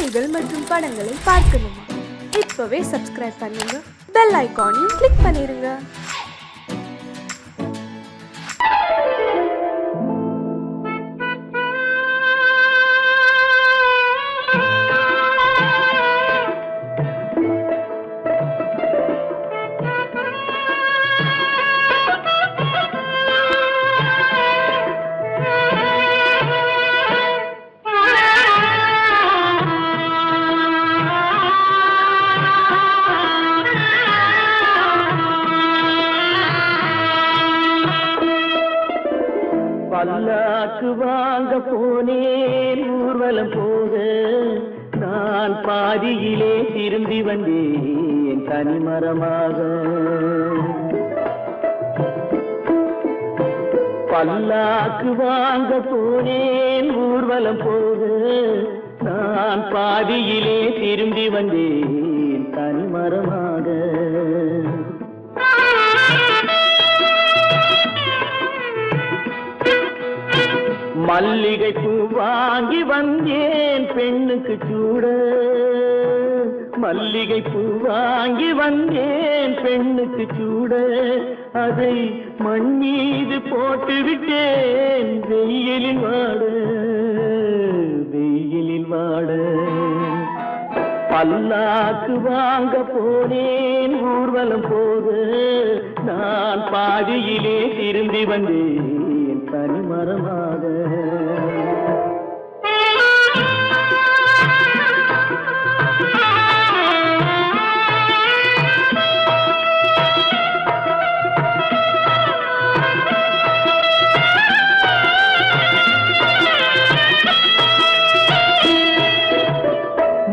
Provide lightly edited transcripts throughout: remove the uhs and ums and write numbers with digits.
செய்திகள் மற்றும் படங்களை பார்க்கணுமா? இப்பவே சப்ஸ்கிரைப் பண்ணுங்க, பெல் ஐகானையும் கிளிக் பண்ணிருங்க. பல்லாக்கு வாங்க போனேன் ஊர்வலம் போக, நான் பாதியிலே திரும்பி வந்தேன் தனிமரமாக. பல்லாக்கு வாங்க போனேன் ஊர்வலம் போக, நான் பாதியிலே திரும்பி வந்தேன் தனிமரமாக. மல்லிகை பூ வாங்கி வந்தேன் பெண்ணுக்கு சூட, மல்லிகை பூ வாங்கி வந்தேன் பெண்ணுக்கு சூட, அதை மண் மீது போட்டு விட்டேன் வெயிலில் வாட, வெயிலில் வாட. பல்லாக்கு வாங்க போனேன் ஊர்வலம் போக, நான் பாதியிலே திரும்பி வந்தேன் தனிமரமாக.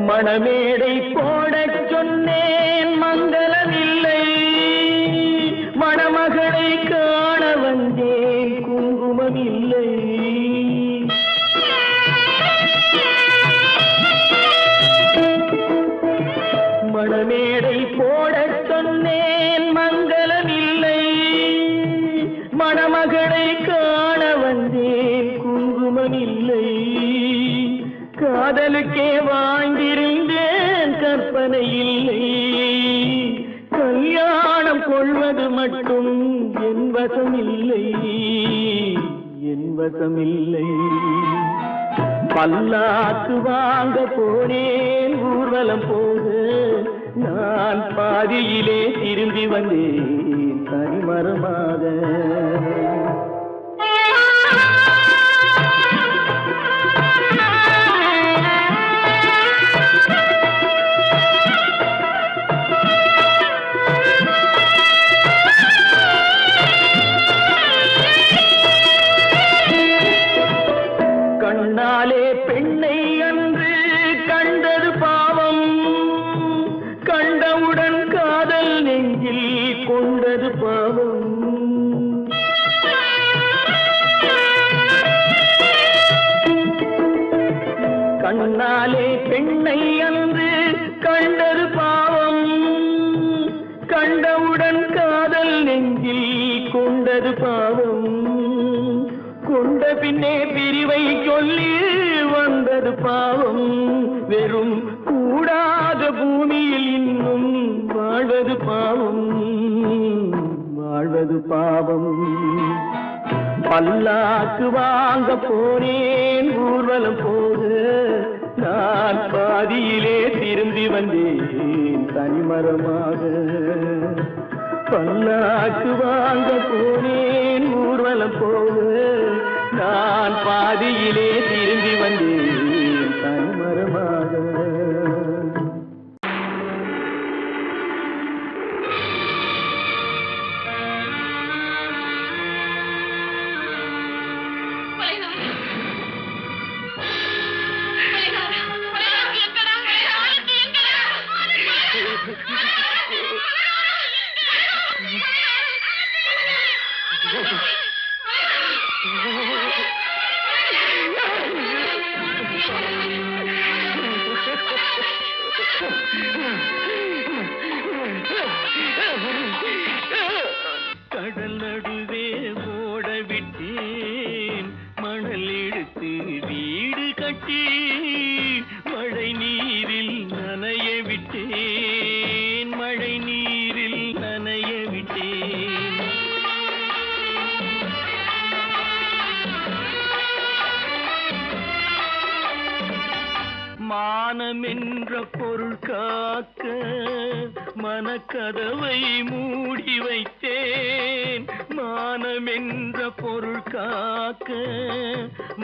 மணமேடை போடச் சொன்னேன் மங்களமில்லை, மணமகளை காண வந்தேன் குங்குமமில்லை. மணமேடை போடச் சொன்னேன் மங்களமில்லை, மணமகளை காண வந்தேன் குங்குமமில்லை. காதலுக்கே வாழ்ந்திருந்தேன் கற்பனை இல்லை, கல்யாணம் கொள்வது மட்டும் என் வசமில்லை, என் வசமில்லை. பல்லாக்கு வாங்க போனேன் ஊர்வலம் போக, நான் பாதியிலே திரும்பி வந்தேன் தனிமரமாக. கண்ணாலே பெண்ணை அன்று கண்டது பாவம், கண்டவுடன் காதல் நெஞ்சில் கொண்டது பாவம். கண்ணாலே பெண்ணை அன்று கண்டது பாவம், கண்டவுடன் காதல் நெஞ்சில் கொண்டது பாவம். கொண்ட பின்னே பிரிவை சொல்லி வந்தது பாவம், வெறும் கூடாத பூமியில் இன்னும் வாழ்வது பாவம், வாழ்வது பாவம். பல்லாக்கு வாங்க போனேன் ஊர்வலம் போக, நான் பாதியிலே திரும்பி வந்தேன் தனிமரமாக. பல்லாக்கு வாங்க போனேன் ஊர்வலம் போக, நான் பாதியிலே திரும்பி வந்தேன் தனிமரமாக. கடல் நடுவே ஓட விட்டேன் மணல் எடுத்து வீடு கட்டி மழை நீர் மானம் என்ற பொருள் காக்க மனக்கதவை மூடி வைத்தேன். மானம் என்ற பொருள் காக்க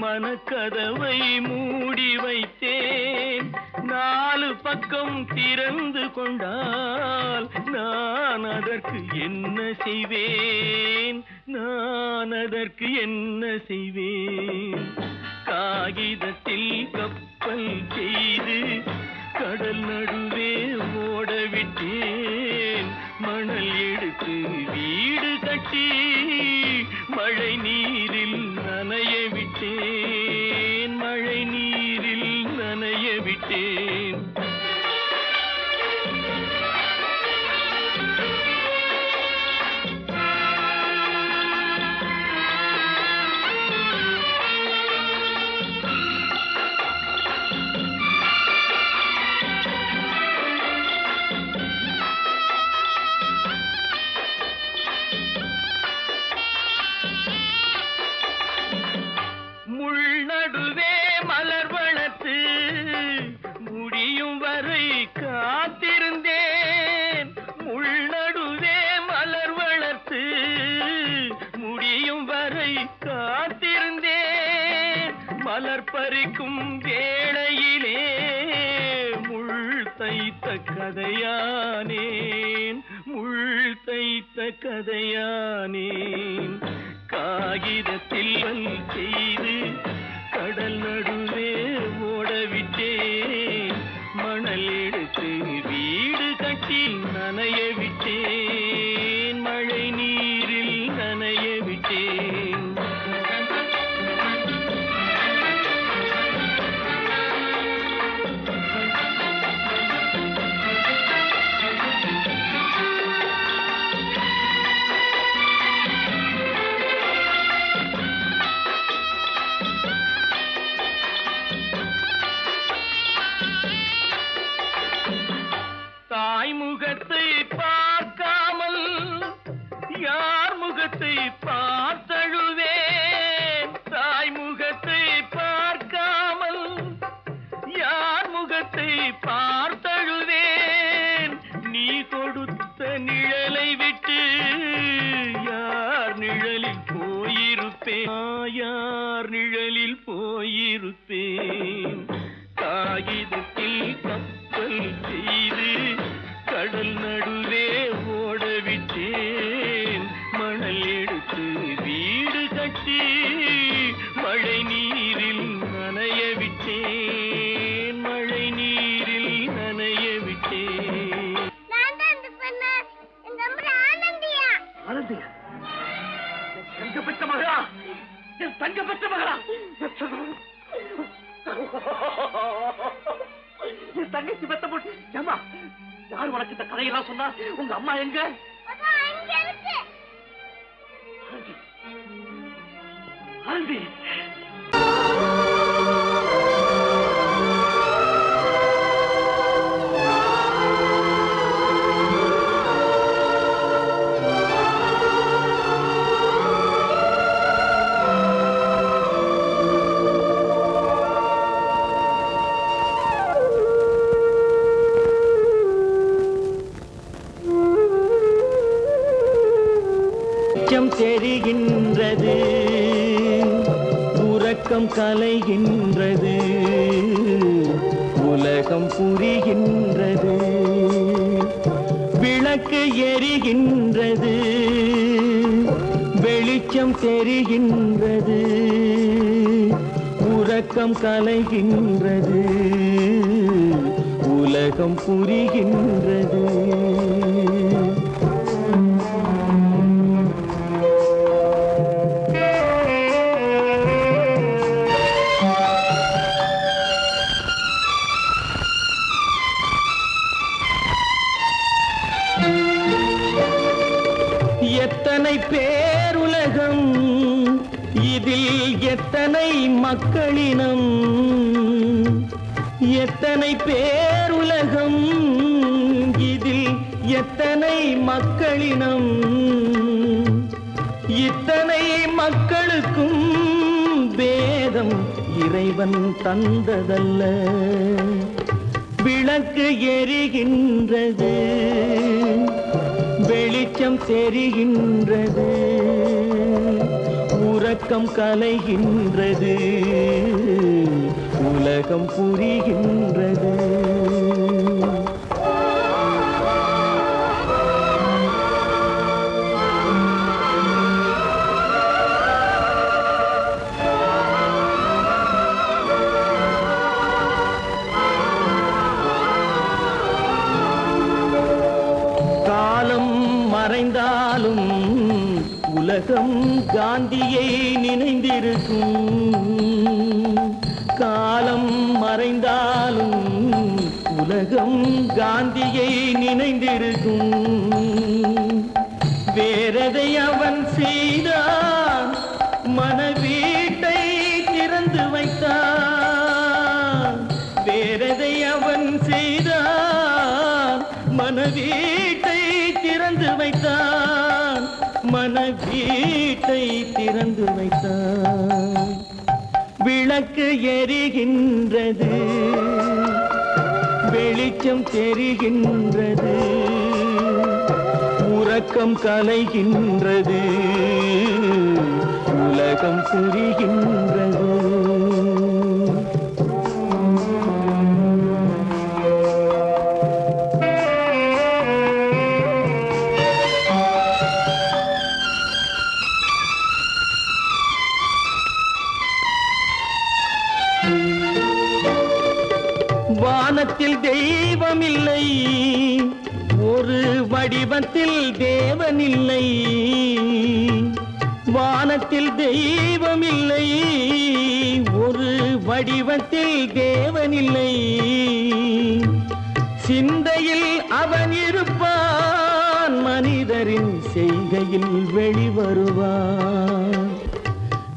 மனக்கதவை மூடி வைத்தேன். 4 பக்கம் திறந்து கொண்டால் நான் அதற்கு என்ன செய்வேன்? நான் அதற்கு என்ன செய்வேன்? காகிதத்தில் கப்பல் செய்து கடல் நடுவே ஓடவிட்டேன். மணல் எடுத்து வீடு கட்டி மழை நீரில் நனைய விட்டேன். மழை நீரில் நனைய விட்டேன். முள்நடுவே மலர் வளர்த்து முடியும் வரை காத்திருந்தேன். முள்நடுவே மலர் வளர்த்து முடியும் வரை காத்திருந்தேன். மலர் பறிக்கும் வேளையிலே முள் தைத்த கதையானேன். முள் தைத்த கதையானேன். காகிதத்தில் செய்து கடல் நடுவே ஓடவிட்டேன். மணல் எடுத்து வீடு கட்டி நனைய விட்டேன். மழை நீரில் நனைய விட்டேன். தாய் முகத்தை பார்க்காமல் யார் முகத்தை பார்த்தழுவேன். தாய் முகத்தை பார்க்காமல் யார் முகத்தை பார்த்தழுவேன். நீ கொடுத்த நிழலை விட்டு யார் நிழலில் போயிருப்பேன். யார் நிழலில் போயிருப்பேன். காகிதத்தில் கப்பல் செய்து கடல் நடுவே ஓடவிட்டேன். மணல் எடுத்து வீடு கட்டி மழை நீரில் நனைய விட்டேன். மழை நீரில் நனைய விட்டேன். ஆனந்தியா, தங்க பெற்ற மகளா, என் தங்க பெற்ற மகளா, என் தங்கச்சி பெத்த போட்டு ஏமா யார் உனக்கு இந்த கதையெல்லாம் சொன்னா? உங்க அம்மா எங்க? ஆனந்தி, தெரிகின்றது, உறக்கம் கலைகின்றது, உலகம் புரிகின்றது, விளக்கு எரிகின்றது, வெளிச்சம் தெரிகின்றது, உறக்கம் கலைகின்றது, உலகம் புரிகின்றது. எத்தனை பேருலகம், இதில் எத்தனை மக்களினம், எத்தனை பேருலகம், இதில் எத்தனை மக்களினம், இத்தனை மக்களுக்கும் வேதம் இறைவன் தந்ததல்ல. எரிகின்றது, வெளிச்சம் தெரிகின்றது, உறக்கம் கலைகின்றது, உலகம் புரிகின்றது. காலம் மறைந்தாலும் உலகம் காந்தியை நினைந்திருக்கும். காலம் மறைந்தாலும் உலகம் காந்தியை நினைந்திருக்கும். வேறெதை அவன் செய்தான், மனவீட்டை திறந்து வைத்தான். வேறெதை அவன் செய்தான், மனவீட்டை திறந்து வைத்தான். மனவீட்டை திறந்து வைத்தான். விளக்கு எரிகின்றது, வெளிச்சம் தெரிகின்றது, உறக்கம் கலைகின்றது, உலகம் புரிகின்றது. வானத்தில் தெய்வமில்லை, ஒரு வடிவத்தில் தேவனில்லை. வானத்தில் தெய்வமில்லை, ஒரு வடிவத்தில் தேவனில்லை. சிந்தையில் அவன் இருப்பான், மனிதரின் செய்கையில் வெளிவருவான்.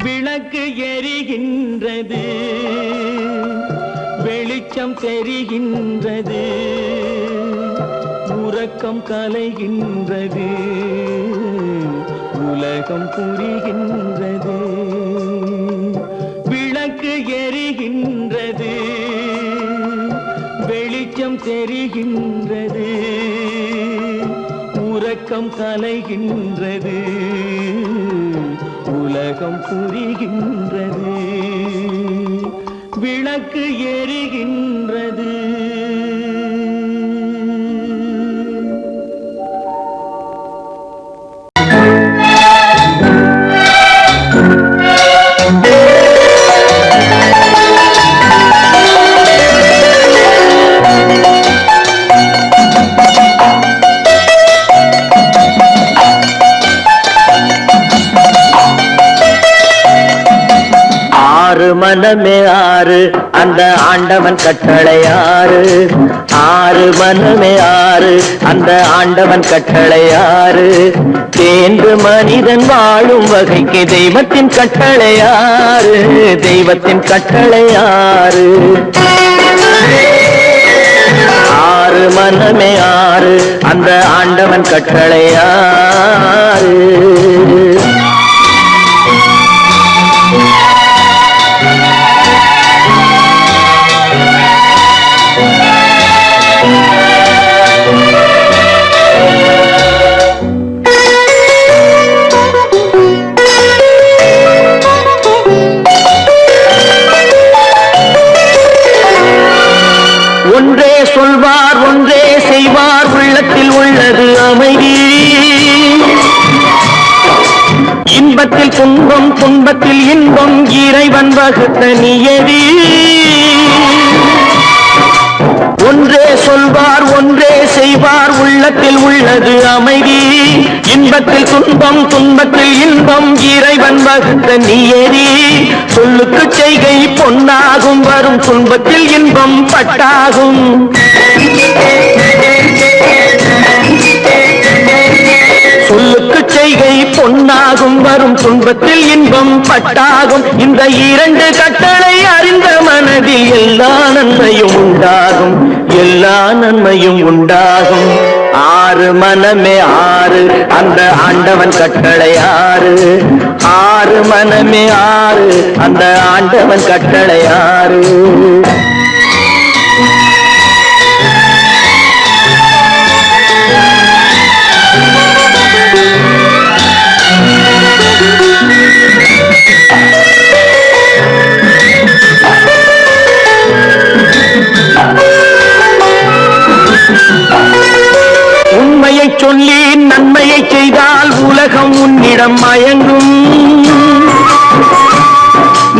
விளக்கு எரிகின்றது, வெளிச்சம் தெரிகின்றது, உறக்கம் கலைகின்றது, உலகம் புரிகின்றது. விளக்கு எரிகின்றது, வெளிச்சம் தெரிகின்றது, உறக்கம் கலைகின்றது, உலகம் புரிகின்றது. விளக்கு எரிகின்றது. மனமே ஆறு, அந்த ஆண்டவன் கட்டளை ஆறு. ஆறு மனமே ஆறு, அந்த ஆண்டவன் கட்டளை ஆறு. தேர்ந்து மனிதன் வாழும் வகைக்கு தெய்வத்தின் கட்டளை ஆறு, தெய்வத்தின் கட்டளை ஆறு. ஆறு மனமே ஆறு, அந்த ஆண்டவன் கட்டளை ஆறு. ஒன்றே சொல்வார், ஒன்றே செய்வார், உள்ளத்தில் உள்ளது அமைதி. இன்பத்தில் துன்பம், துன்பத்தில் இன்பம், இறைவன் வகுத்த நியதி. ஒன்றே சொல்வார், ஒன்றே செய்வார், உள்ளத்தில் உள்ளது அமைதி. இன்பத்தில் துன்பம், துன்பத்தில் இன்பம், இறைவன் வகுத்த நியதி. சொல்லுக்கு செய்கை பொன்னாகும், வரும் துன்பத்தில் இன்பம் பட்டாகும். சொல்லுக்கு செய்கை பொன்னாகும், வரும் துன்பத்தில் இன்பம் பட்டாகும். இந்த இரண்டு கட்டளை அறிந்த மனதில் எல்லா நன்மையும் உண்டாகும், எல்லா நன்மையும் உண்டாகும். ஆறு மனமே ஆறு, அந்த ஆண்டவன் கட்டளை ஆறு. ஆறு மனமே ஆறு, அந்த ஆண்டவன் கட்டளை ஆறு. சொல்லி நன்மையை செய்தால் உலகம் உன்னிடம் மயங்கும்.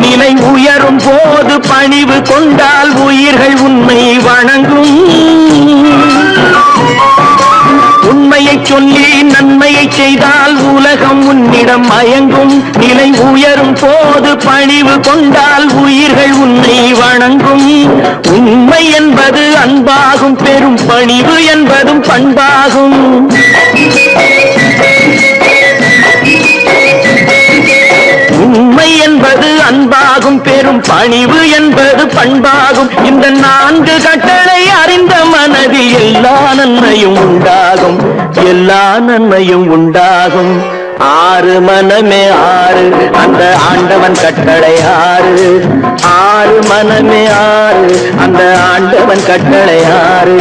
நிலை உயரும் போது பணிவு கொண்டால் உயிர்கள் உன்னை வணங்கும். உண்மையை சொல்லி நன்மையை செய்தால் உலகம் உன்னிடம் மயங்கும். நிலை உயரும் போது பணிவு கொண்டால் உயிர்கள் உன்னை வணங்கும். உண்மை என்பது அன்பாகும், பெரும் பணிவு என்பதும் பண்பாகும். உண்மை என்பது அன்பாகும், பெரும் பணிவு என்பது பண்பாகும். இந்த 4 கட்டளை அறிந்த மனதில் எல்லா நன்மையும் உண்டாகும், எல்லா நன்மையும் உண்டாகும். 6 மனமே 6 அந்த ஆண்டவன் கட்டளை 6. 6 மனமே 6 அந்த ஆண்டவன் கட்டளை 6.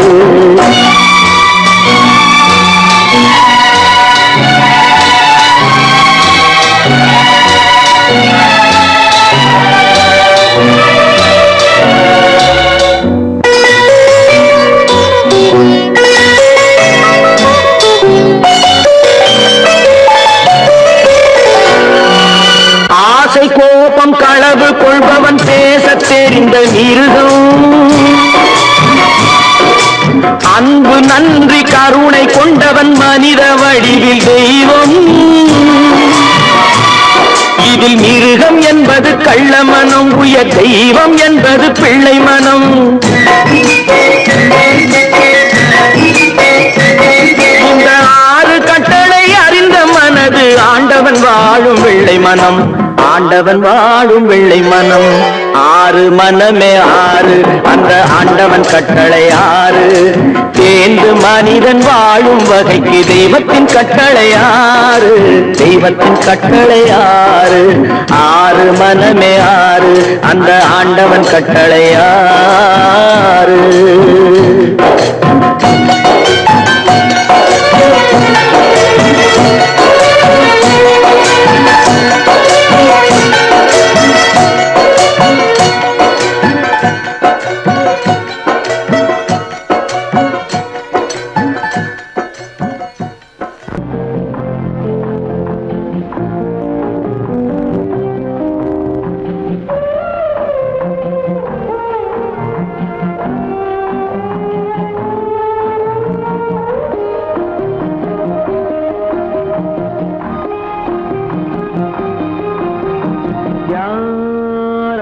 ஆசை கோபம் களவு கொள்பவன் பேசத் தெரிந்த மிருகம். அன்பு நன்றி கருணை கொண்டவன் மனித வடிவில் தெய்வம். இதில் மிருகம் என்பது கள்ள மனம், உயர் தெய்வம் என்பது பிள்ளை மனம். இந்த 6 கட்டளை அறிந்த மனது ஆண்டவன் வாழும் வெள்ளை மனம், ஆண்டவன் வாழும் வெள்ளை மனம். 6 மனமே 6 அந்த ஆண்டவன் கட்டளை 6. தேர்ந்து மனிதன் வாழும் வகைக்கு தெய்வத்தின் கட்டளை 6, தெய்வத்தின் கட்டளை 6. 6 மனமே 6 அந்த ஆண்டவன் கட்டளை 6.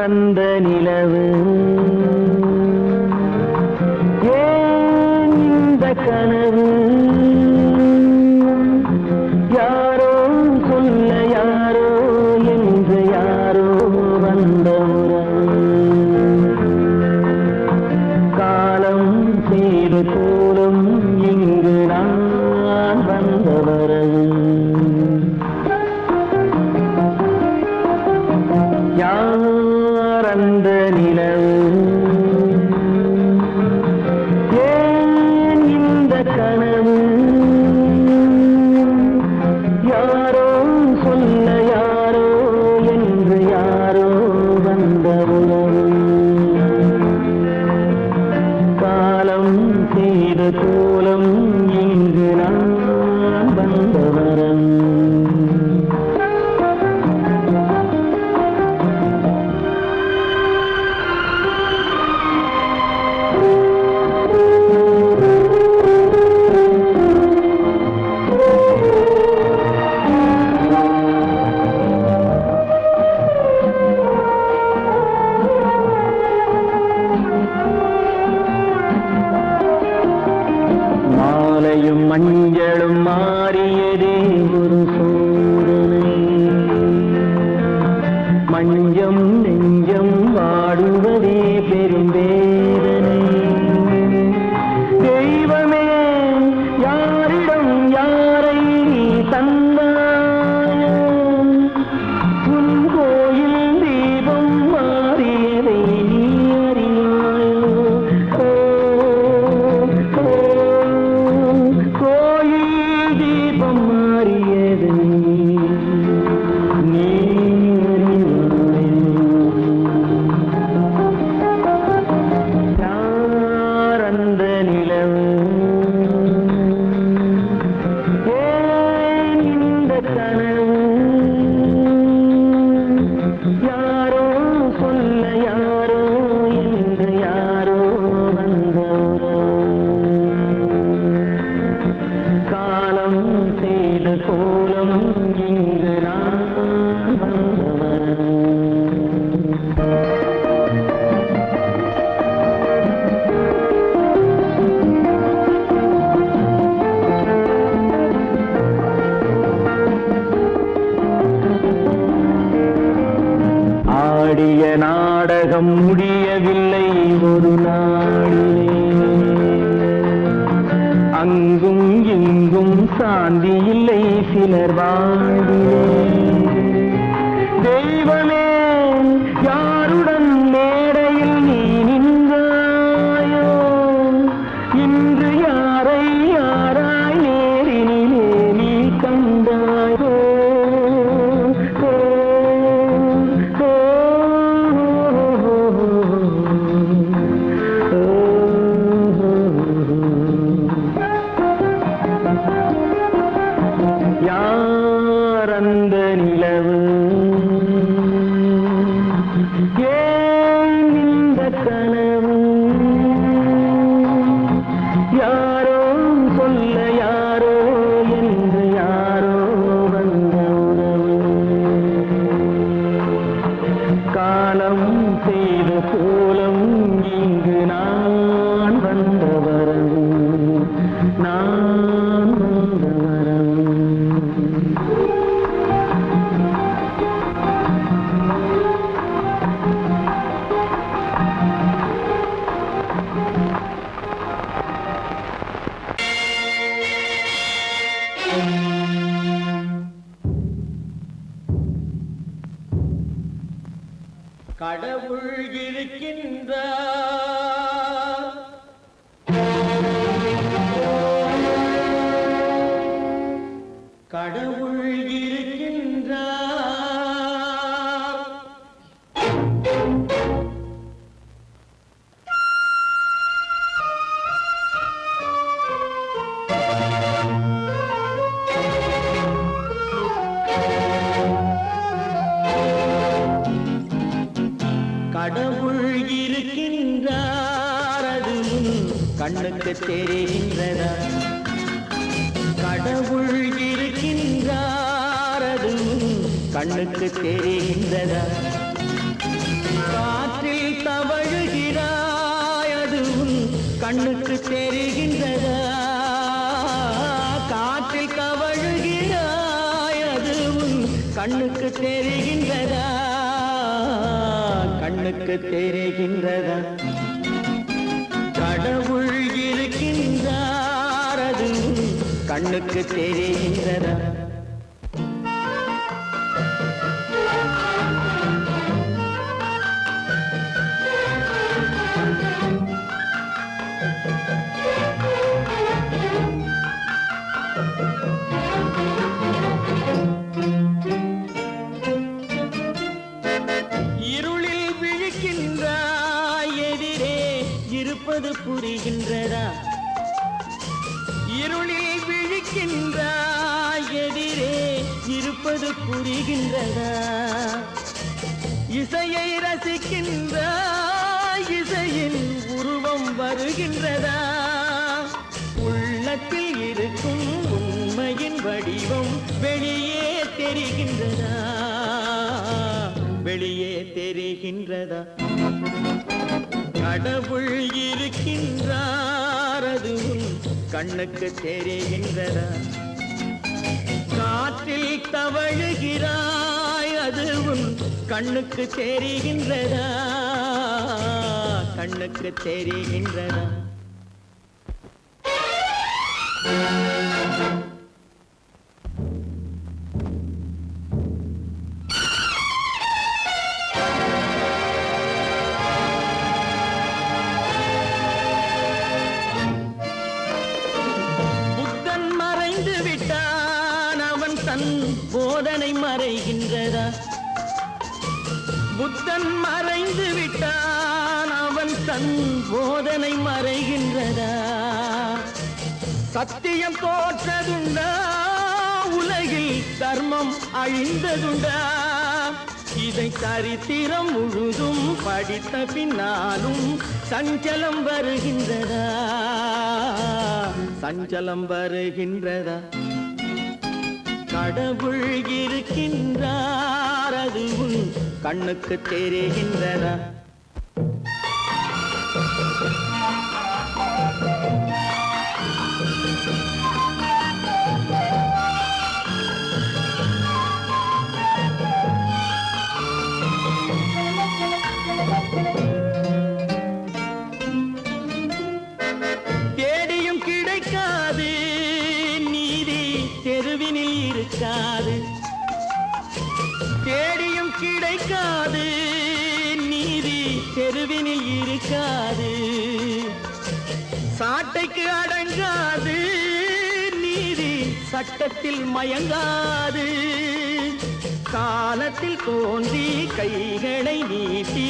அந்த நிலவு ஏன் இந்த கனவு, யாரோ சொல்ல யாரோ என்று யாரோ வந்த உறவு. காலம் செய்த கோலம் இங்கு நான் வந்த வரவு. யார் அந்த நிலவு ஏன் இந்த கனவு, யாரோ சொல்ல யாரோ என்று யாரோ வந்த உறவு. காலம் செய்த கோலம் இங்கு நான் வந்த வரவு. சாந்தி இல்லை சிலர் வாழ்விலே. தெய்வமே யாருடன் மேடையில் நீ நின்றாயோ, இன்று யாரை யாராய் நேரினிலே நீ கண்டாயோ. யார் அந்த நிலவு, ஏன் இந்த கனவு, யாரோ சொல்ல யாரோ என்று யாரோ வந்த உறவு. காலம் செய்த கோலம் இங்கு நான் வந்த வரவு, நான் வந்த வரவு. கடவுள் இருக்கின்றார், கடவுள் இருக்கின்றார். கடவுள் இருக்கின்றார், அது கண்ணுக்கு தெரிகின்றதா? கடவுள் இருக்கின்றார், அது கண்ணுக்கு தெரிகின்றதா? காற்றில் தவழுகிறாய், அது கண்ணுக்கு தெரிகின்றதா? காற்றில் தவழுகிறாய், அது கண்ணுக்கு தெரிகின்றதா? கண்ணுக்கு தெரிகின்றதா? கடவுள் இருக்கின்றார், அது கண்ணுக்கு தெரிகின்றதா? இருளில் விழிக்கின்றாய், எதிரே இருப்பது புரிகின்றதா? இருளில் விழிக்கின்றாய், எதிரே இருப்பது புரிகின்றதா? இசையை ரசிக்கின்றாய், இசையின் உருவம் வருகின்றதா? உள்ளத்தில் இருக்கும் உண்மையின் வடிவம் வெளியே தெரிகின்றதா? வெளியே தெரிகின்றதா? கடவுள் இருக்கின்றார், அது கண்ணுக்கு தெரிகின்றதா? காற்றில் தவழுகிறாய், அது கண்ணுக்கு தெரிகின்றதா? கண்ணுக்கு தெரிகின்றதா? புத்தன் மறைந்து விட்டான், அவன் தன் போதனை மறைகின்றதா? புத்தன் மறைந்து விட்டான், அவன் தன் போதனை மறைகின்றதா? சத்தியம் தோற்றதுண்டா? உலகில் தர்மம் அழிந்ததுண்டா? இதை சரித்திரம் முழுதும் படித்த பின்னாலும் சஞ்சலம் வருகின்றதா? சஞ்சலம் வருகின்றதா? கடவுள் இருக்கின்றார், அது கண்ணுக்கு தெரிகின்றதா? தெருவினில் இருக்காது, சாட்டைக்கு அடங்காது, நீதி சட்டத்தில் மயங்காது. காலத்தில் தோன்றி கைகளை நீட்டி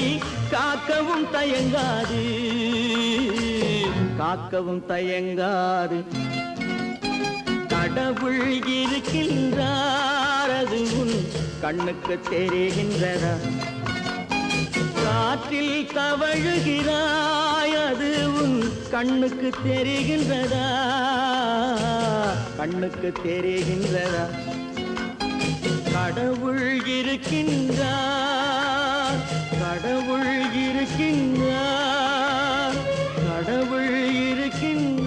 காக்கவும் தயங்காது, காக்கவும் தயங்காது. கடவுள் இருக்கின்றார், அது உன் கண்ணுக்கு தெரிகின்றதா? காற்றில் தவழுகிறாய், அது உன் கண்ணுக்கு தெரிகின்றதா? கண்ணுக்கு தெரிகின்றதா? கடவுள் இருக்கின்றார், கடவுள் இருக்கின்றார், கடவுள் இருக்கின்றார்.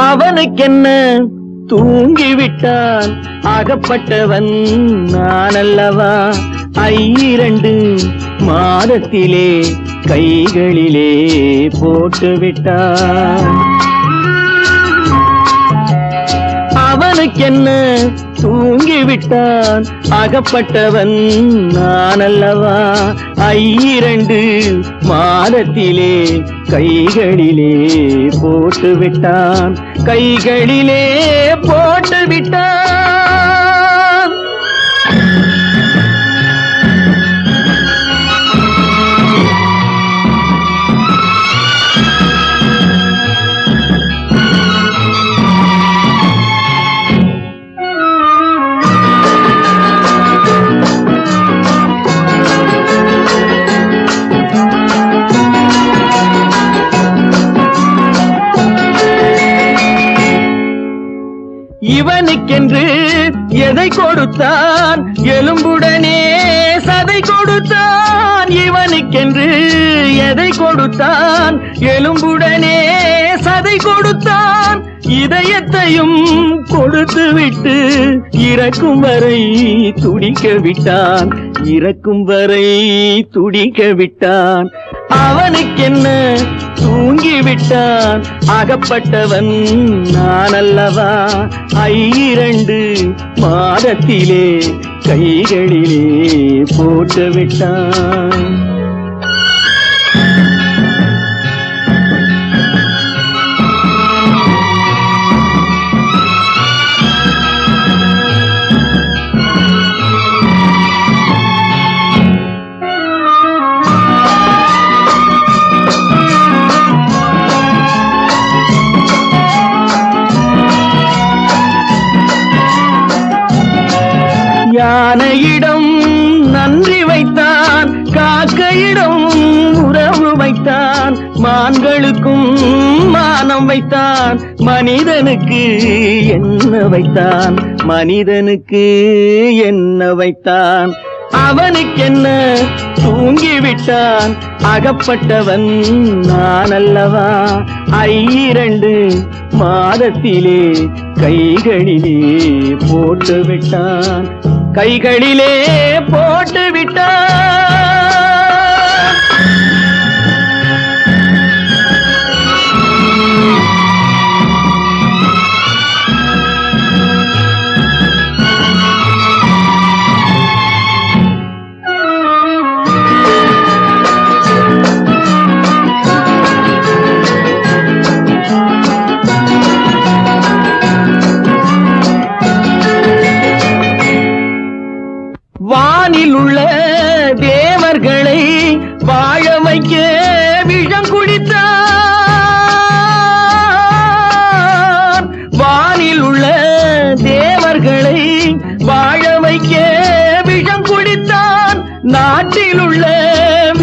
அவனுக்கென்ன தூங்கிவிட்டான், அகப்பட்டவன் நான் அல்லவா? 2 மாதத்திலே கைகளிலே போட்டுவிட்டான். அவனுக்கென்ன தூங்கிவிட்டான், அகப்பட்டவன் நான் அல்லவா? 2 மாதத்திலே கைகளிலே போட்டுவிட்டான், கைகளிலே போட்டுவிட்டான். இவனுக்கென்று எதை கொடுத்தான், எலும்புடனே சதை கொடுத்தான். இவனுக்கென்று எதை கொடுத்தான், எலும்புடனே சதை கொடுத்தான். இதயத்தையும் கொடுத்து விட்டு இறக்கும் வரை துடிக்க விட்டான், இறக்கும் வரை துடிக்க விட்டான். அவனுக்கென்ன தூங்கிவிட்டான், அகப்பட்டவன் நான் அல்லவா? 2 மாதத்திலே கைகளிலே போட்டுவிட்டான். யானையிடம் நன்றி வைத்தான், காக்கையிடம் உறவு வைத்தான். மான்களுக்கும் மானம் வைத்தான், மனிதனுக்கு என்ன வைத்தான், மனிதனுக்கு என்ன வைத்தான்? அவனுக்கென்ன தூங்கிவிட்டான், அகப்பட்டவன் நான் அல்லவா? 2 மாதத்திலே கைகளிலே போட்டுவிட்டான், கைகளிலே போட்டுவிட்டான். வானில் உள்ள தேவர்களை வாழ வைக்க விஷம் குடித்தான். வானில் உள்ள தேவர்களை வாழ வைக்க விஷம் குடித்தான். நாட்டில் உள்ள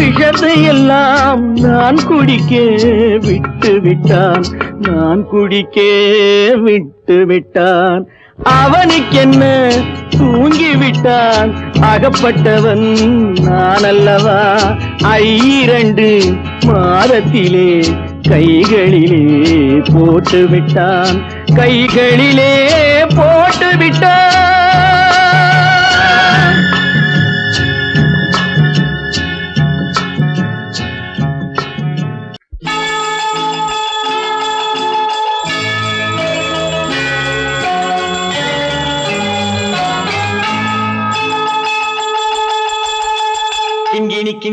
விஷத்தை எல்லாம் நான் குடிக்க விட்டு விட்டான், நான் குடிக்க விட்டு விட்டான். அவனுக்கென்ன தூங்கிவிட்டான், அகப்பட்டவன் நான் அல்லவா? 2 மாதத்திலே கைகளிலே போட்டுவிட்டான், கைகளிலே போட்டுவிட்டான்.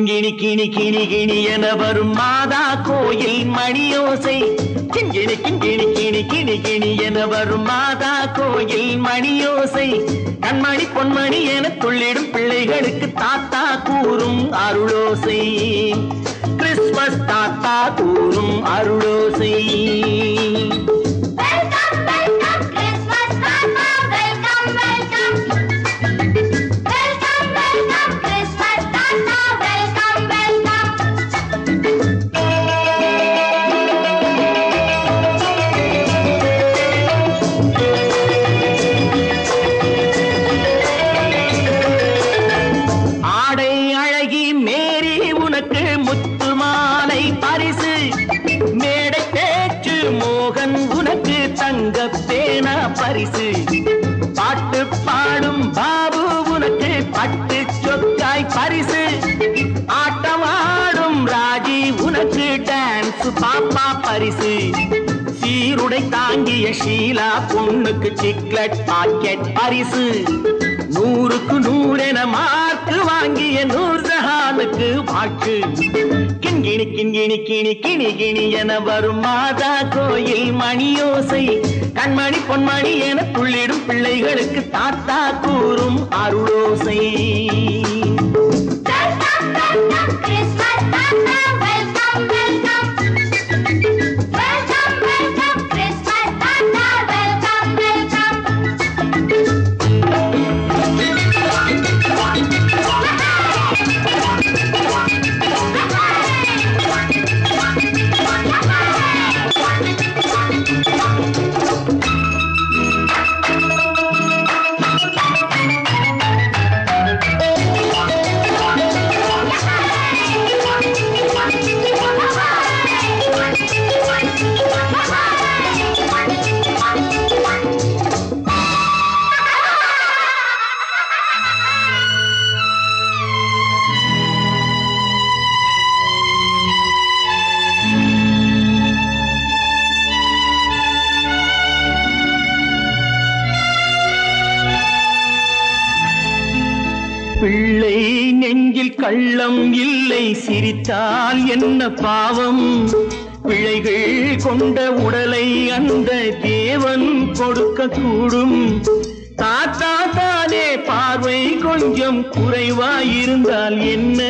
கிண்கிணி கிணி கிணி கிணி என வரும் மாதா கோயில் மணியோசை. கிண்கிணி கிண்கிணி கிணி கிணி கிணி என வரும் மாதா கோயில் மணியோசை. கண்மணி பொன்மணி என துள்ளிடும் பிள்ளைகளுக்கு தாத்தா கூறும் அருளோசை. கிறிஸ்துமஸ் தாத்தா கூறும் அருளோசை. பரிசு பாட்டு பாடும் பாபு உனக்கு பட்டு சொக்காய் பரிசு. ஆட்டமாடும் ராஜி உனக்கு டான்ஸ் பாப்பா பரிசு. சீருடை தாங்கிய ஷீலா பொண்ணுக்கு சிக்லெட் பாக்கெட் பரிசு. 100க்கு 100 என மார்க்கு வாங்கிய நூர்ஜஹானுக்கு வாழ்த்து. கிண்கிணி கிண்கிணி கிணி கிணி கிணி என வரும் மாதா கோயில் மணியோசை. கண்மணி பொன்மணி என துள்ளிடும் பிள்ளைகளுக்கு தாத்தா கூறும் அருளோசை. பிள்ளை நெஞ்சில் கள்ளம் இல்லை, சிரித்தால் என்ன பாவம். பிழைகள் கொண்ட உடலை அந்த தேவன் கொடுக்க கூடும். தாத்தா தானே பார்வை கொஞ்சம் குறைவாயிருந்தால் என்ன?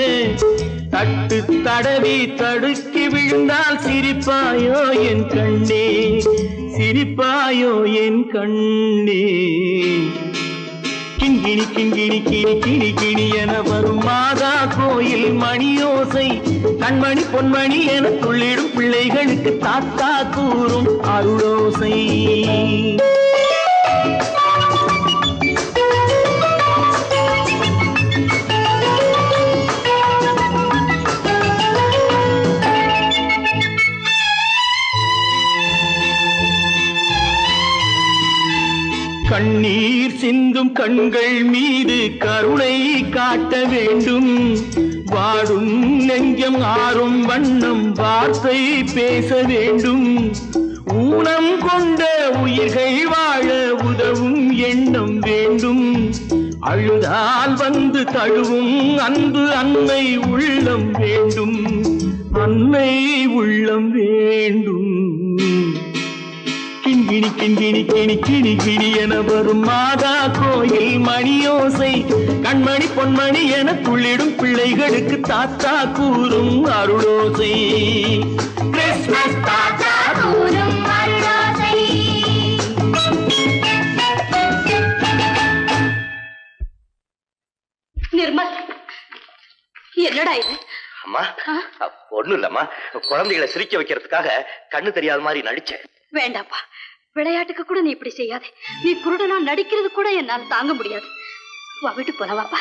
தட்டு தடவி தடுக்கி விழுந்தால் சிரிப்பாயோ என் கண்ணே, சிரிப்பாயோ என் கண்ணே. கிண்கிணி கிண்கிணி கிணி கிணி கிணி என வரும் மாதா கோயில் மணியோசை. கண்மணி பொன்மணி என துள்ளிடும் பிள்ளைகளுக்கு தாத்தா கூறும் அருளோசை. கண்ணீர் சிந்தும் கண்கள் மீது கருணை காட்ட வேண்டும். வாடும் நெஞ்சம் ஆறும் வண்ணம் வார்த்தை பேச வேண்டும். ஊனம் கொண்ட உயிர்கள் வாழ உதவும் எண்ணம் வேண்டும். அழுதால் வந்து தழுவும் அன்பு அன்னை உள்ளம் வேண்டும், அன்னை உள்ளம் வேண்டும். கிண்கிணி கிண்கிணி கிணி கிணி கிணி என வரும் மாதா கோயில் மணியோசை. கண்மணி பொன்மணி என துள்ளிடும் பிள்ளைகளுக்கு தாத்தா கூறும் அருளோசை. கிறிஸ்துமஸ் தாத்தா கூறும் அருளோசை. நிர்மல், என்னடா இது? அம்மா, ஒண்ணும் இல்லம்மா, குழந்தைகளை சிரிக்க வைக்கிறதுக்காக கண்ணு தெரியாத மாதிரி நடிச்சேன். வேண்டாப்பா, விளையாட்டுக்கு கூட நீ இப்படி செய்யாதே. நீ குருடனா நடிக்கிறது கூட என்னால தாங்க முடியாது. வா, வீட்டு போலவாப்பா.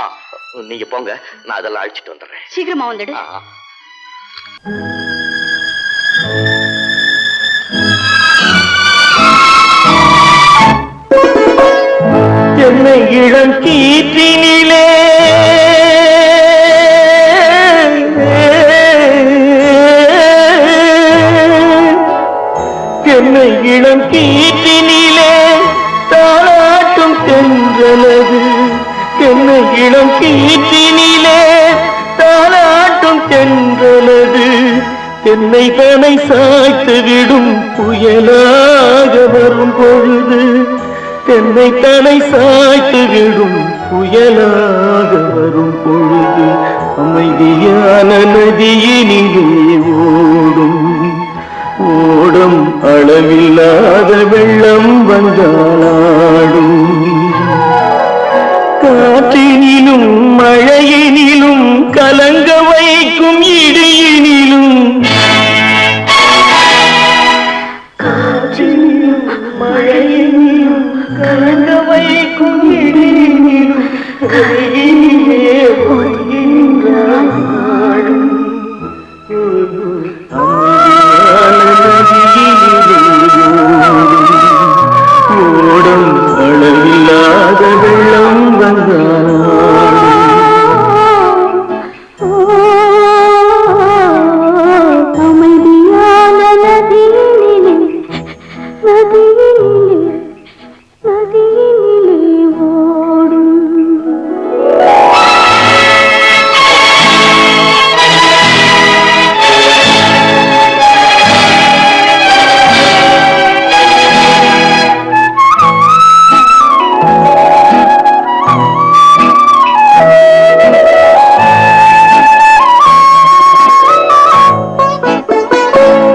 நீங்க போங்க, நான் அதெல்லாம் அழிச்சிட்டு வந்துடுறேன். சீக்கிரமா வந்துடு. என்னை இளம் கீற்றினிலே என்னை இளம் கீற்றினிலே தாளாட்டும் தென்றலது. என்னை இளம் கீற்றினிலே தாலாட்டும் தென்றலது தென்னை தனை சாய்த்து விடும் புயலாக வரும் பொழுது தென்னை தனை சாய்த்து விடும் புயலாக வரும் பொழுது அமைதியான நதியினிலே ஓடும் ஓடும் அளவில்லாத வெள்ளம் வந்தாடும் காற்றினிலும் மழையினிலும் கலங்க வைக்கும் இடியினிலும் காற்றினிலும் மழையினிலும் கலங்க வைக்கும் இடியினிலும் கரையினிலே போகின்றான் நாடும். ஓடும் அளவில்லாத வெள்ளம் வந்தாடும். அமைதியான நதியினிலே ஓடும்.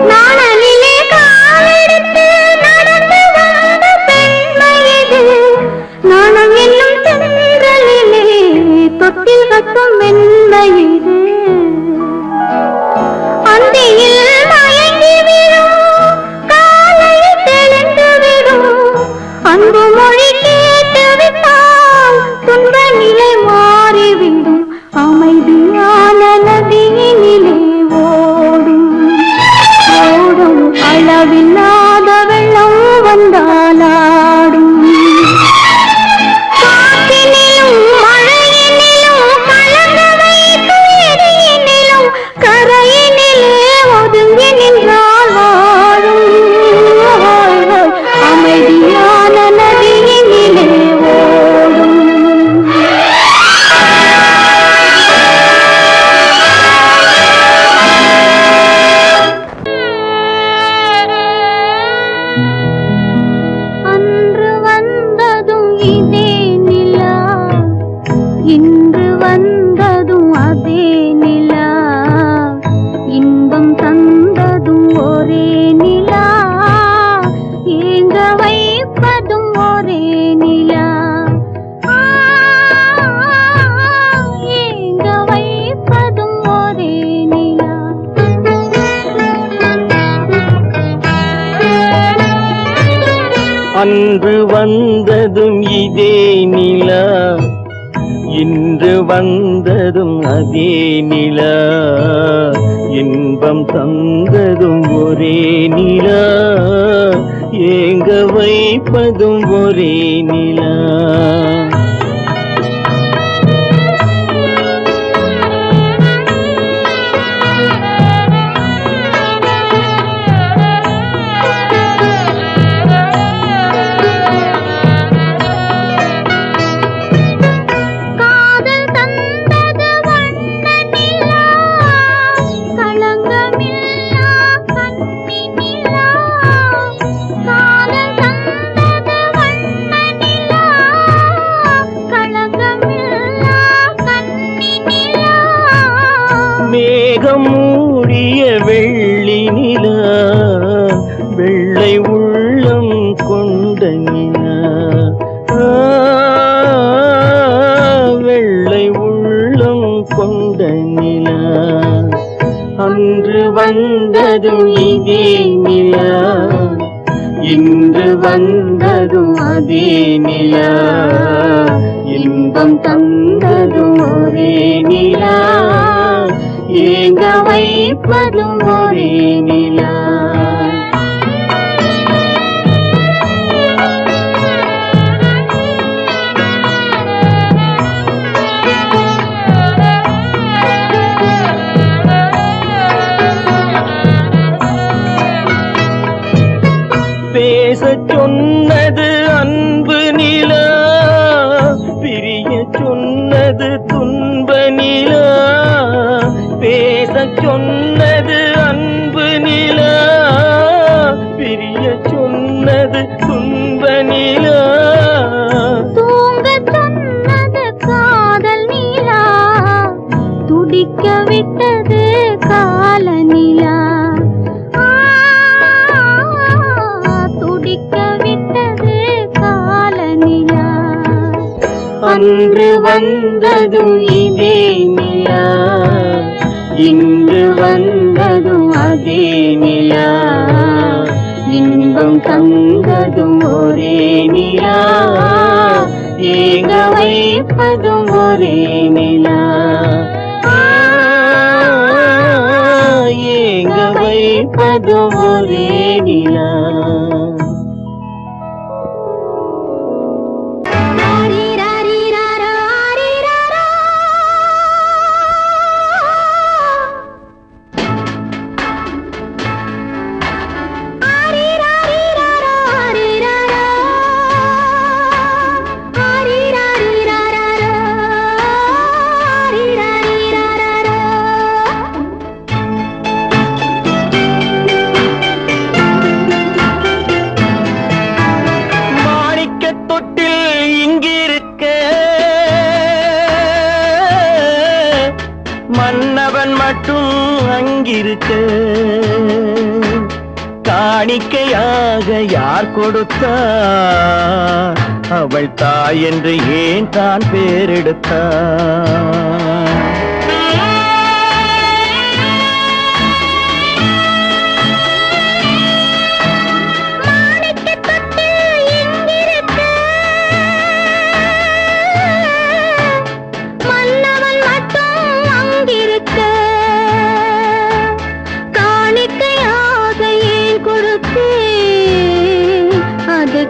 நாணலிலே காலெடுத்து நடந்து வந்த பெண்மை இது. நாணம் என்னும் தென்றலிலே தொட்டில் கட்டும் மென்மை இது. அந்தியில் மயங்கி விடும் காலையில் தெளிந்து விடும் அன்பு மொழி கேட்டு விட்டால் துன்ப நிலை மாறிவிடும். அமைதியான நதியினிலே ஓடும் ஓடும் அளவில்லாத வெள்ளம் வந்தாலாடும். காற்றினிலும் மழையினிலும் கலங்க வைக்கும் இடியினிலும் கரையினிலே ஒதுங்கி நின்றால் வாழும். அமைதியான நதியினிலே ஓடும். அன்று வந்ததும் இதே நிலா, இன்று வந்ததும் அதே நிலா. இன்பம் தந்ததும் ஒரே நிலா, ஏங்க வைப்பதும் ஒரே நிலா. ஏங்க வைப்பதும் ஒரே நிலா. அன்று வந்ததும் இதே நிலா, இன்று வந்ததும் அதே நிலா. இன்பம் தந்ததும் ஒரே நிலா, ஏங்க வைப்பதும் ஒரே நிலா. காதல் தந்தது வண்ண நிலா, களங்கமில்லா கன்னி நிலா. காதல் தந்தது வண்ண நிலா, களங்கமில்லா கன்னி நிலா. மேகம் மூடிய வெள்ளி நிலா, வெள்ளை உள்ளம் கொண்ட நிலா. வெள்ளை உள்ளம் கொண்ட நிலா. அன்று வந்ததும் இதே நிலா, இன்று வந்ததும் அதே நிலா. இன்பம் தந்ததும் ஒரே நிலா, ஏங்க வைப்பதும் ஒரே நிலா. பேசச் சொன்னது அன்பு நிலா, பிரிய சொன்னது துன்ப நிலா. சொன்னது அன்பு நிலா, பிரிய சொன்னது துன்ப நிலா. தூங்க சொன்னது காதல் நிலா, துடிக்க விட்டது கால நிலா. துடிக்க விட்டது கால நிலா. அன்று வந்ததும் இதே நிலா, இன்று வந்ததும் அதே நிலா. இன்பம் தந்ததும் ஒரே நிலா, ஏங்க வைப்பதும் ஒரே நிலா. ஏங்க வைப்பதும் ஒரே நிலா. மன்னவன் மட்டும் அங்கிருக்க, காணிக்கையாக யார் கொடுத்தா? அவள் தாய் என்று ஏன் தான் பேரெடுத்தா?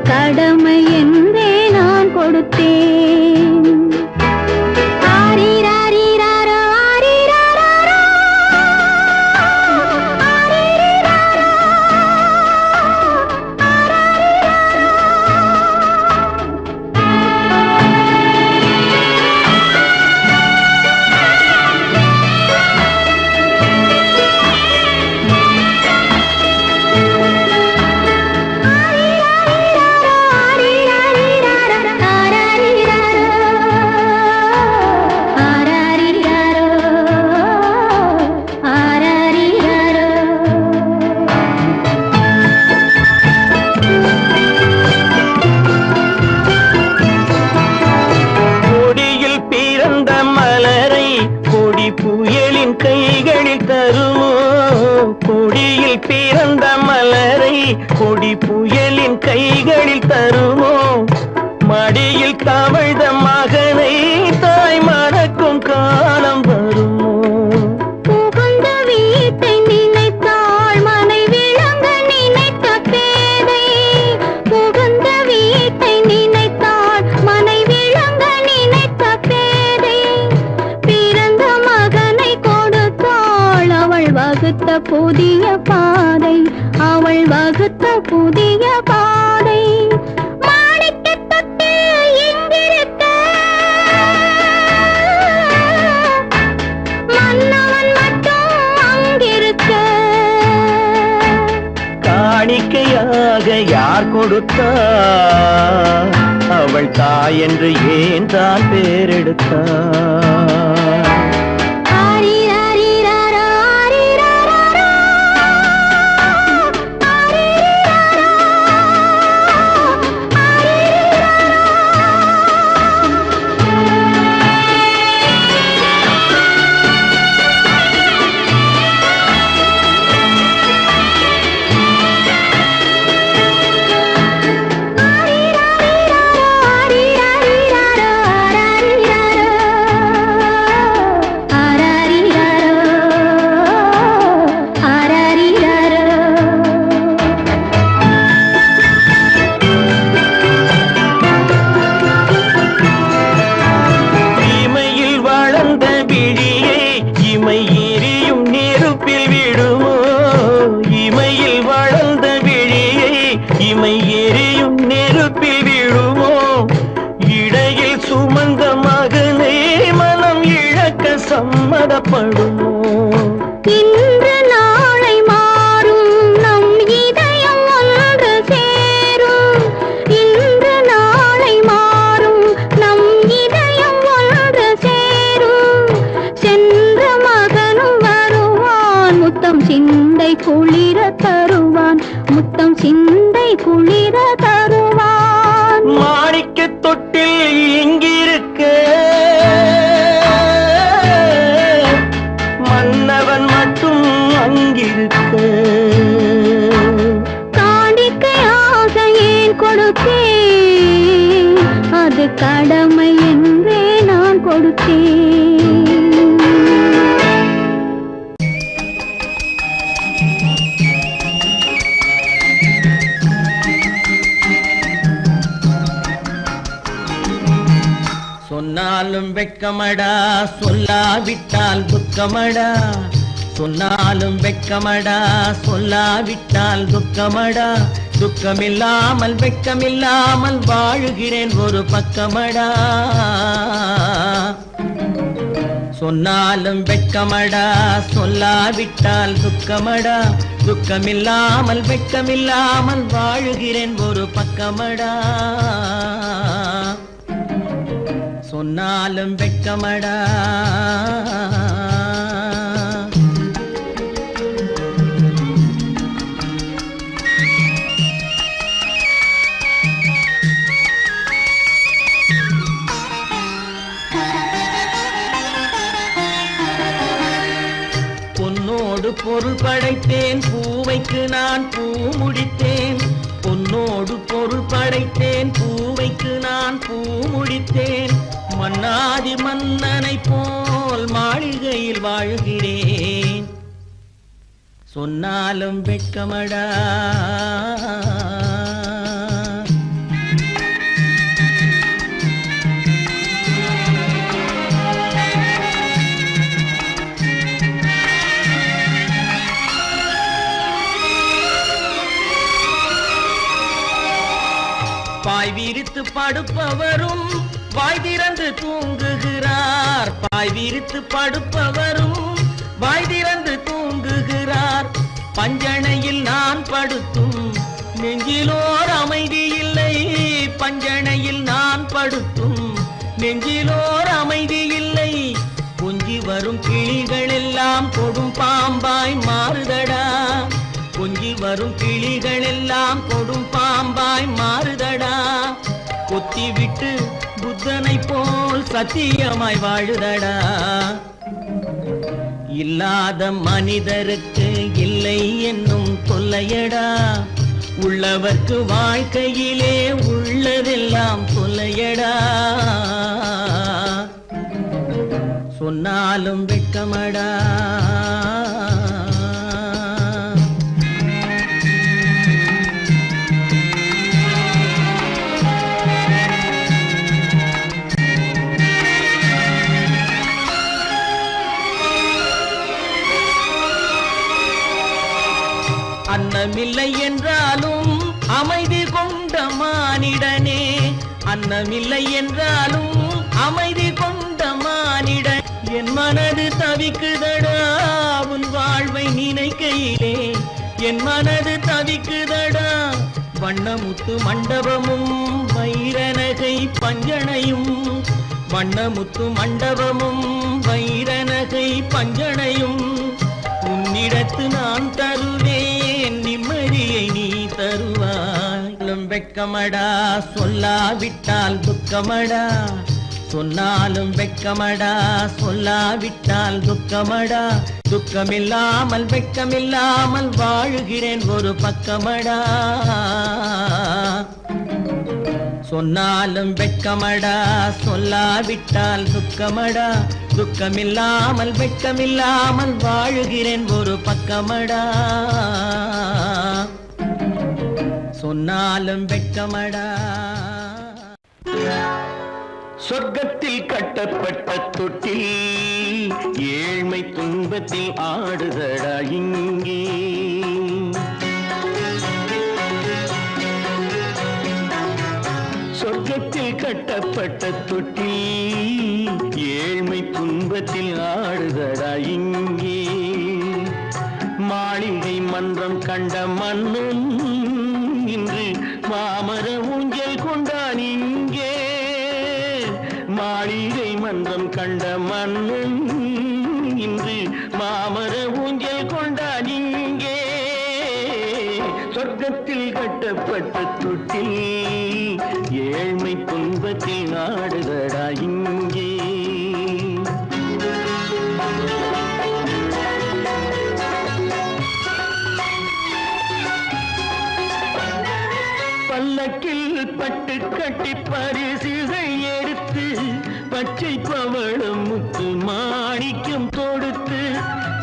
கடமை என்றே நான் கொடுத்தேன். ஆரிராரிராரோ, ஆரிராரோ, ஆரிராரோ, புயலின் கைகளில் தருமோ? கொடியில் பிறந்த மலரை கொடி புயலின் கைகளில் தருமோ? மடியில் தவழ்ந்த மகனை தாய் மறக்கும் காலம் வருமோ? புகுந்த வீட்டை நினைத்தாள் மனை விளங்க நினைத்த பேதை. புகுந்த வீட்டை நினைத்தாள் மனை விளங்க நினைத்த பேதை. பிறந்த மகனை கொடுத்தாள் அவள் வகுத்த புதிய பாதை. அவள் வகுத்த புதிய பாதை. மாணிக்கத் தொட்டில் எங்கிருக்க? மன்னவன் மட்டும் அங்கிருக்க. காணிக்கையாக யார் கொடுத்தா? அவள் தாய் என்று ஏன் தான் பேரெடுத்தா? ஆரிராரிராரோ, ஆரிராரோ, ஆரிராரோ, இமையில் வளர்ந்த விழியை இமை எரியும் நெருப்பில் விடுமோ? இமையில் வளர்ந்த விழியை இமை எரியும் நெருப்பில் விடுமோ? இடையில் சுமந்த மகனை மனம் இழக்க சம்மதப்படுமோ? குளிர தருவான், முத்தம் சிந்தை குளிர தருவான். மாணிக்க தொட்டில் இங்கிருக்க மன்னவன் மட்டும் அங்கிருக்க. காணிக்கையாக ஏன் கொடுத்தேன், அது கடமை என்றே நான் கொடுத்தேன். சொன்னாலும் வெட்கமடா, சொல்லாவிட்டால் துக்கமடா. சொன்னாலும் வெட்கமடா, சொல்லாவிட்டால் துக்கமடா. துக்கமில்லாமல் வெட்கமில்லாமல் வாழுகிறேன் ஒரு பக்கமடா. சொன்னாலும் வெட்கமடா, சொல்லாவிட்டால் துக்கமடா. துக்கமில்லாமல் வெட்கமில்லாமல் வாழுகிறேன் ஒரு பக்கமடா. சொன்னாலும் வெட்கமடா. பொன்னோடு பொருள் படைத்தேன், பூவைக்கு நான் பூ முடித்தேன். பொன்னோடு பொருள் படைத்தேன், பூவைக்கு நான் பூ முடித்தேன். மன்னாதி மன்னனை போல் மாளிகையில் வாழ்கிறேன். சொன்னாலும் வெட்கமடா. பாய் விரித்து படுப்பவரும் வாய் திறந்து தூங்குகிறார். பாய் விரித்து படுப்பவரும் வாய் திறந்து தூங்குகிறார். பஞ்சணையில் நான் படுத்தும் நெஞ்சிலோர் அமைதி இல்லை. பஞ்சணையில் நான் படுத்தும் நெஞ்சிலோர் அமைதி இல்லை. கொஞ்சி வரும் கிளிகள் எல்லாம் கொடும் பாம்பாய் மாறுதடா. கொஞ்சி வரும் கிளிகள் எல்லாம் கொடும் பாம்பாய் மாறுதடா. கொத்தி விட்டு புத்தனை போல் சத்தியமாய் வாழுதடா. இல்லாத மனிதருக்கு இல்லை என்னும் தொல்லையடா. உள்ளவர்க்கு வாழ்க்கையிலே உள்ளதெல்லாம் தொல்லையடா. சொன்னாலும் வெட்கமடா. அன்னமில்லை என்றாலும் அமைதி கொண்ட மானிடனே. அன்னமில்லை என்றாலும் அமைதி கொண்ட மானிடன். என் மனது தவிக்குதடா உன் வாழ்வை நினைக்கையிலே. என் மனது தவிக்குதடா. வண்ணமுத்து மண்டபமும் வைரநகை பஞ்சனையும். வண்ணமுத்து மண்டபமும் வைரநகை பஞ்சனையும். உன்னிடத்து நான் தருவேன், நிம்மதியை நீ தருவாய். வெட்கமடா, சொல்லாவிட்டால் துக்கமடா. சொன்னாலும் வெட்கமடா, சொல்லாவிட்டால் துக்கமடா. துக்கமில்லாமல் வெட்கமில்லாமல் வாழுகிறேன் ஒரு பக்கமடா. சொன்னாலும் வெட்கமடா, சொல்லாவிட்டால் துக்கமடா. துக்கமில்லாமல் வெட்கமில்லாமல் வாழுகிறேன் ஒரு பக்கமடா. சொன்னாலும் வெட்கமடா. சொர்க்கத்தில் கட்டப்பட்ட தொட்டில் ஏழ்மை துன்பத்தில் ஆடுதடா இங்கே. சொர்க்கத்தில் கட்டப்பட்ட தொட்டில் ஏழ்மை துன்பத்தில் ஆடுதடா இங்கே. மாளிகை மன்றம் கண்ட மன்னன் இன்று மாமர ஊஞ்சல் கொண்டான் இங்கே. மாளிகை மன்றம் கண்ட மன்னன் இன்று மாமர ஊஞ்சல் கொண்டான் இங்கே. சொர்க்கத்தில் கட்டப்பட்ட தொட்டில் ஏழ்மை துன்பத்தில் ஆடுதடா இங்கே. பல்லக்கில் பட்டு கட்டி பரிசுகள் எடுத்து பச்சை பவளம் முத்து மாணிக்கம் தொடுத்து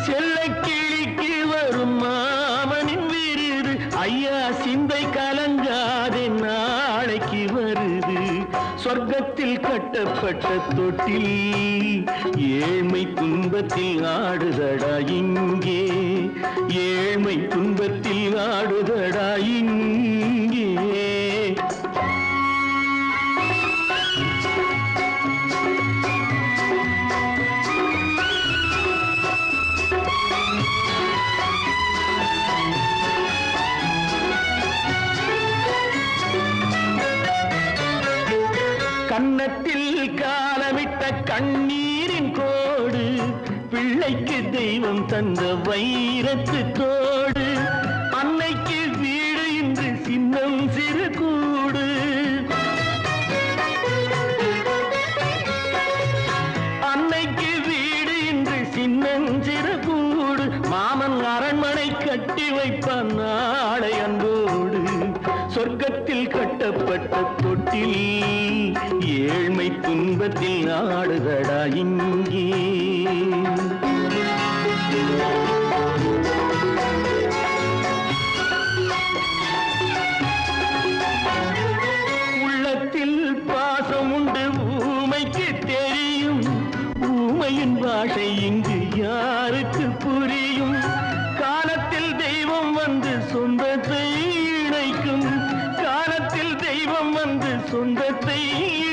செல்ல கிளிக்கு வரும் மாமனின் விருது ஐயா சிந்தை கலங்காதே நாளைக்கு வருது. சொர்க்கத்தில் கட்டப்பட்ட தொட்டில் ஏழ்மை துன்பத்தில் ஆடுதடா இங்கே. ஏழ்மை துன்பத்தில் ஆடுதடா இங்கே. கன்னத்தில் காலமிட்ட கண்ணீரின் கோடு பிள்ளைக்கு தெய்வம் தந்த வைரத்து தோடு. அன்னைக்கு வீடு இன்று சின்னம் சிறு கூடு. அன்னைக்கு வீடு இன்று சின்னம் சிறு கூடு. மாமன் அரண்மனை கட்டி வைப்பான் நாளை அன்போடு. சொர்க்கத்தில் கட்டப்பட்ட தொட்டில் ஏழ்மை துன்பத்தில் ஆடுதடா இங்கே. உள்ளத்தில் பாசம் உண்டு ஊமைக்கு தெரியும். ஊமையின் பாஷை இங்கு யாருக்கு புரியும்? காலத்தில் தெய்வம் வந்து சொந்தத்தை இணைக்கும். காலத்தில் தெய்வம் வந்து சொந்தத்தை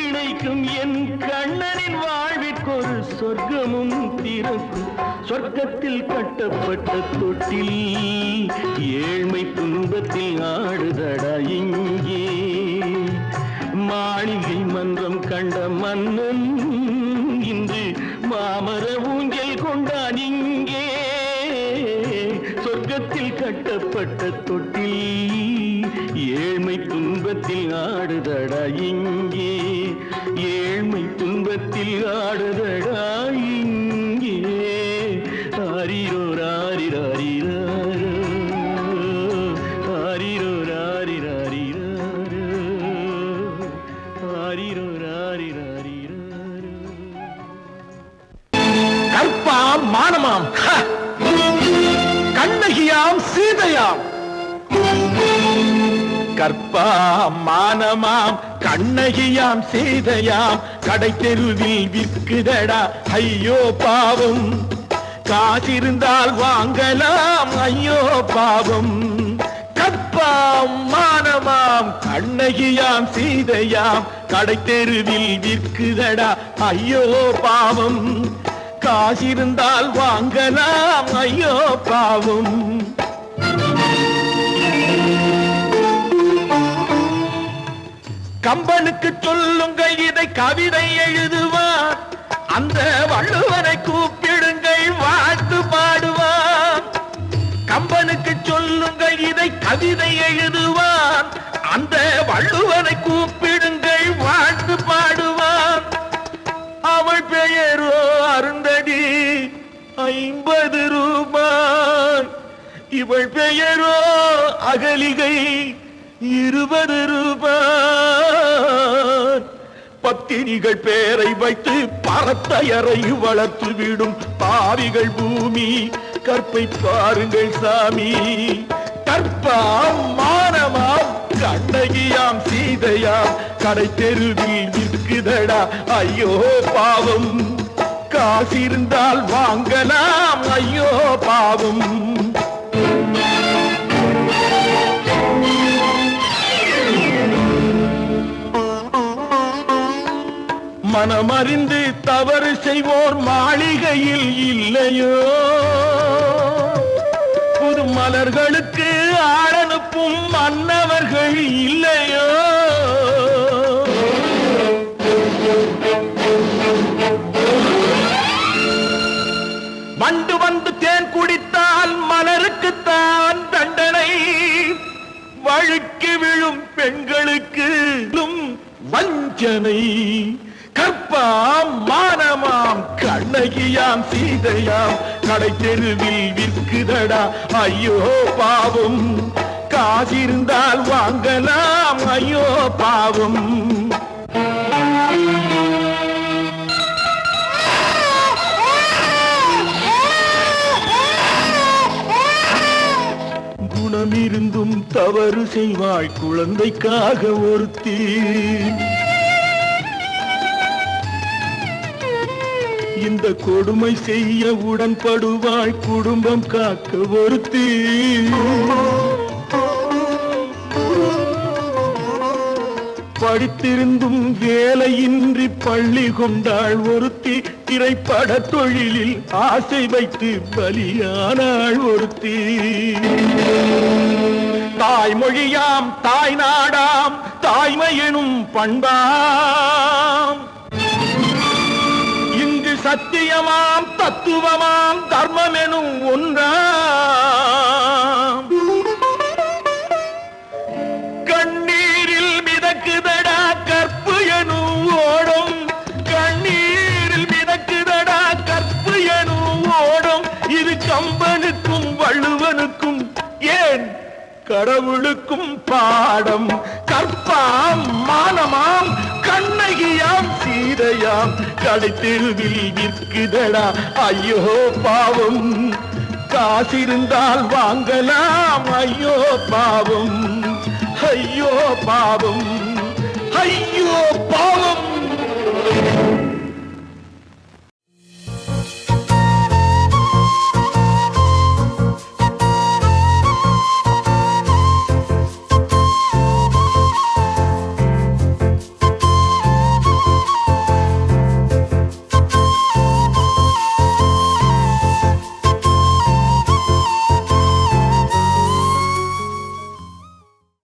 இணைக்கும். என் கண்ணனின் வாழ்விற்கொரு சொர்க்கமும் திறக்கும். சொர்க்கத்தில் கட்டப்பட்ட தொட்டில் ஏழ்மை துன்பத்தில் ஆடுதடா இங்கே. மாளிகை மன்றம் கண்ட மன்னன் இன்று மாமர ஊஞ்சல் கொண்டான் இங்கே. சொர்க்கத்தில் கட்டப்பட்ட தொட்டில் ஏழ்மை துன்பத்தில் ஆடுதடா இங்கே. ஏழ்மை துன்பத்தில் ஆடுதடா இங்கே. ஆரிரோ ராரிராரிராரோ, ஆரிரோ ராரிராரிராரோ, ஆரிரோ ராரிராரிராரோ. கற்பாம் மானமாம் கண்ணகியாம் சீதையாம். கற்பாம் மானமாம் கண்ணகியாம் சீதையாம் கடை தெருவில் விற்குதடா ஐயோ பாவம். காசிருந்தால் வாங்கலாம் ஐயோ பாவம். கற்பாம் மானமாம் கண்ணகியாம் சீதையாம் கடை தெருவில் விற்குதடா ஐயோ பாவம். காசிருந்தால் வாங்கலாம் ஐயோ பாவம். கம்பனுக்கு சொல்லுங்கள் இதை கவிதை எழுதுவான். அந்த வள்ளுவனை கூப்பிடுங்கள் வாழ்த்து பாடுவான். கம்பனுக்கு சொல்லுங்கள் இதை கவிதை எழுதுவான். அந்த வள்ளுவனை கூப்பிடுங்கள் வாழ்த்து பாடுவான். அவள் பெயரோ அருந்ததி 50 ரூபாய். இவள் பெயரோ அகலிகை 20 ரூபாய். பத்தினிகள் பேரை வைத்து பரத்தையரை வளர்த்து விடும் பாவிகள் பூமி. கற்பை பாருங்கள் சாமி. கற்பாம் மானமாம் கண்ணகியாம் சீதையாம் கடை தெருவில் விற்குதடா ஐயோ பாவம். காசிருந்தால் வாங்கலாம் ஐயோ பாவம். மனமறிந்து தவறு செய்வோர் மாளிகையில் இல்லையோ. புது மலர்களுக்கு ஆளனுப்பும் மன்னவர்கள் இல்லையோ. வண்டு வந்து தேன் குடித்தால் மலருக்குத்தான் தண்டனை. பெண்களுக்கு வஞ்சனை கற்பாம் மானமாம் கண்ணகியாம் சீதையாம் கடை தெருவில் விற்குதடா ஐயோ பாவம் காசிருந்தால் வாங்கலாம் ஐயோ பாவம் குணமிருந்தும் தவறு செய்வாய் குழந்தைக்காக ஒருத்தி இந்த கொடுமை செய்ய உடன்படுவாய் குடும்பம் காக்க ஒருத்தி படித்திருந்தும் வேலையின்றி பள்ளி கொண்டாள் ஒருத்தி திரைப்பட தொழிலில் ஆசை வைத்து பலியானாள் ஒருத்தி தாய்மொழியாம் தாய் நாடாம் தாய்மை எனும் பண்பாம் இங்கு சத்தியமாம் தத்துவமாம் தர்மம் எனும் ஒன்றாம் கண்ணீரில் மிதக்குதடா கற்பு எனும் ஓடும் கண்ணீரில் மிதக்குதடா கற்பு எனும் ஓடும் இது கம்பனுக்கும் வள்ளுவனுக்கும் ஏன் கடவுளுக்கும் பாடம் கற்பாம் மானமாம் கண்ணகியாம் சீதையாம் கடை தெருவில் விற்குதடா ஐயோ பாவம் காசிருந்தால் வாங்கலாம் ஐயோ பாவம் ஐயோ பாவம் ஐயோ பாவம்